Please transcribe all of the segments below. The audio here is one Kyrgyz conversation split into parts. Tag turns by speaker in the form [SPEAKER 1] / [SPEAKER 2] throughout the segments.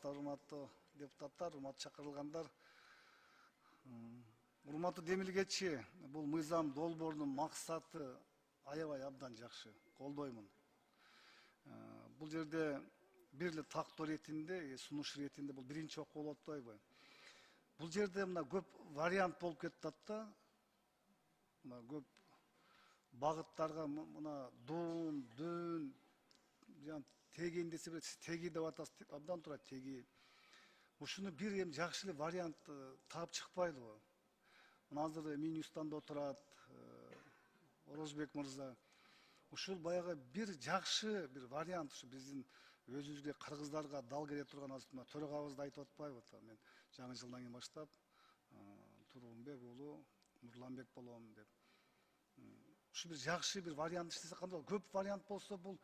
[SPEAKER 1] башта урматтуу депутаттар, урматтуу чакырылгандар, урматтуу демилгечи, бул мыйзам долбоорунун максаты аябай абдан жакшы, колдоймун. Бул жерде бир эле тактоо иретинде, сунуш иретинде бул биринчи окуу болуп атпайбы? Бул жерде мына көп вариант болуп кетип да, мына көп багыттарга мына дуун, дөөн, тегин десе бир теги деп атасыз, абдан туура теги. Ушуну бир эми жакшы эле вариант таап чыкпайлыбы? Мына азыр Минюстанда отурат Орозбек мырза. Ушул баягы бир жакшы бир вариант, ушу биздин өзүбүзгө кыргыздарга дал келе турган азыр төрагабыз да айтып атпайбы? Мен жаңы жылдан кийин баштап Тургунбек уулу Нурланбек болом деп. Ушу бир жакшы бир вариант иштесе кандай болот? Көп вариант болсо бул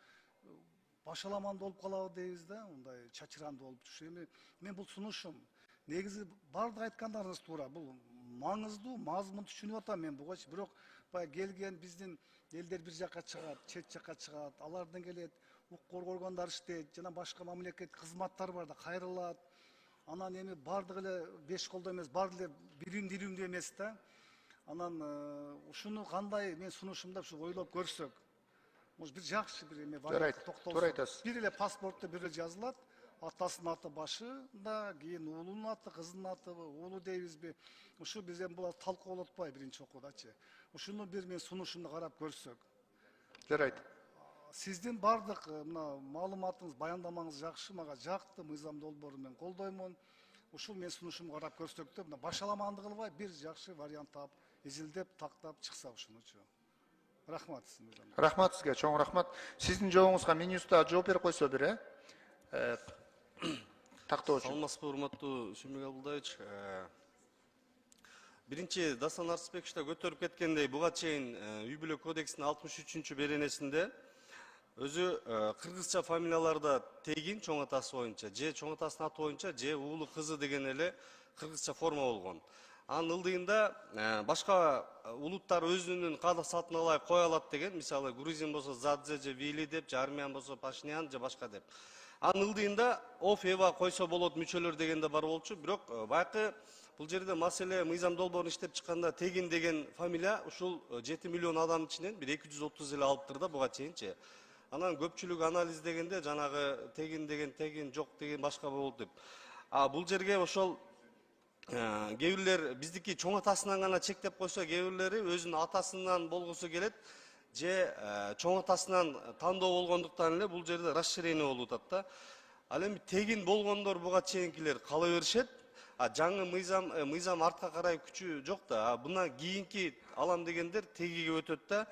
[SPEAKER 1] башаламан болуп калабы дейбиз да, мындай чачырандуу болуп. Ушу эми мен бул сунушум. Негизи бардык айткандарыңыз туура. Бул маңыздуу, мазмун түшүнүп атам мен буга. Бирок баягы келген биздин элдер бир жакка чыгат, чет жакка чыгат, алардан келет, укук органдар иштейт, жана башка мамлекеттик кызматтар бар да кайрылат. Анан эми бардык эле беш колдо эмес, бардык эле бирүмдүү эмес да. Анан ушуну кандай мен сунушумда ушу ойлоп көрсөк, может бир жакшы бир эме вариантка токтолсок. Бир эле паспортто бир эле жазылат, атасынын аты башында, кийин уулунун аты, кызынын аты, уулу дейбизби? Ушу биз эми бул талкуу болуп атпайбы биринчи окуудачы? Ушуну бир мен сунушумда карап көрсөк.
[SPEAKER 2] Жарайт.
[SPEAKER 1] Сиздин бардык мына маалыматыңыз, баяндамаңыз жакшы, мага жакты, мыйзам долбоорун мен колдоймун. Ушул мен сунушумду карап көрсөк мына башаламанды кылбай бир жакшы вариант таап, изилдеп, тактап чыкса ушунучу. Рахмат сизге.
[SPEAKER 2] Рахмат сизге, чоң рахмат. Сиздин жообуңузга Минюста жооп берип койсо бир, тактоо үчүн.
[SPEAKER 3] Саламатсызбы, урматтуу Сүймбек Абылдаевич. Биринчи Дастан Арсызбекович да көтөрүп кеткендей, буга чейин үй бүлө кодексинин 63-чү беренесинде өзү кыргызча фамилияларда тегин чоң атасы боюнча, же чоң атасынын аты боюнча, же уулу кызы деген эле кыргызча форма болгон. Анын ылдыйында башка улуттар өзүнүн каада салтына ылайык кое алат деген, мисалы грузин болсо Задзе же Вили деп, же армян болсо Пашинян же башка деп. Анын ылдыйында Оф, Эва койсо болот мүчөлөр деген да бар болчу, бирок байкы бул жерде маселе мыйзам долбоорун иштеп чыкканда тегин деген фамилия ушул 7 миллион адамдын ичинен бир 230 эле алыптыр да буга чейинчи. Анан көпчүлүк анализ дегенде жанагы тегин деген тегин, жок деген башка болот деп. Бул жерге ошол кээ бирлер биздики чоң атасынан гана чектеп койсо, кээ бирлери өзүнүн атасынан болгусу келет, же чоң атасынан тандоо болгондуктан эле бул жерде расширение болуп атат да. Ал эми тегин болгондор буга чейинкилер кала беришет. Жаңы мыйзам артка карай күчү жок да. Мындан кийинки алам дегендер тегиге өтөт да.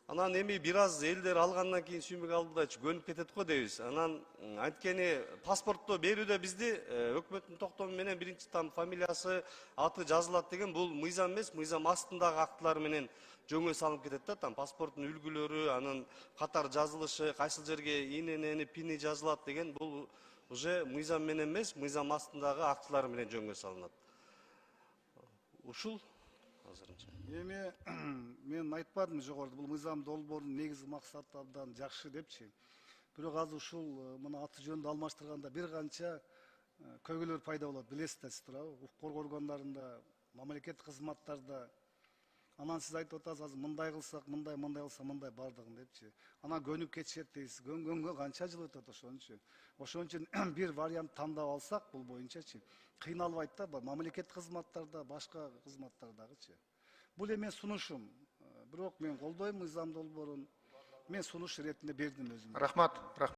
[SPEAKER 3] Анан эми бир аз элдер алгандан кийин Сүймбек Абылдаевич көнүп кетет го дейбиз. Анан анткени паспортто берүүдө бизди өкмөттүн токтому менен биринчи там фамилиясы, аты жазылат деген бул мыйзам эмес, мыйзам астындагы актылар менен жөнгө салынып кетет да. Там паспорттун үлгүлөрү, анын катар жазылышы, кайсыл жерге ИНН, ПИНи жазылат деген бул уже мыйзам менен эмес, мыйзам астындагы актылар менен жөнгө салынат. Ушул азырынча.
[SPEAKER 1] Эми мен айтпадым жогоруда бул мыйзам долбоорунун негизги максаты абдан жакшы депчи. Бирок азыр ушул мына аты жөндү алмаштырганда бир канча көйгөйлөр пайда болот, билесиз да, туурабы? Укук коргоо органдарында, мамлекеттик кызматтарда. Анан сиз айтып атасыз, азыр мындай кылсак, мындай кылсак, мындай бардыгын депчи. Анан көнүп кетишет дейсиз. Көнгөнгө канча жыл өтөт ошон үчүн. Ошон үчүн бир вариант тандап алсак бул боюнчачы кыйналбайт да, мамлекеттик кызматтарда, башка кызматтардагычы. Бул эми сунушум. Бирок мен колдойм мыйзам долбоорун. Мен сунуш иретинде бердим өзүм.
[SPEAKER 2] Рахмат.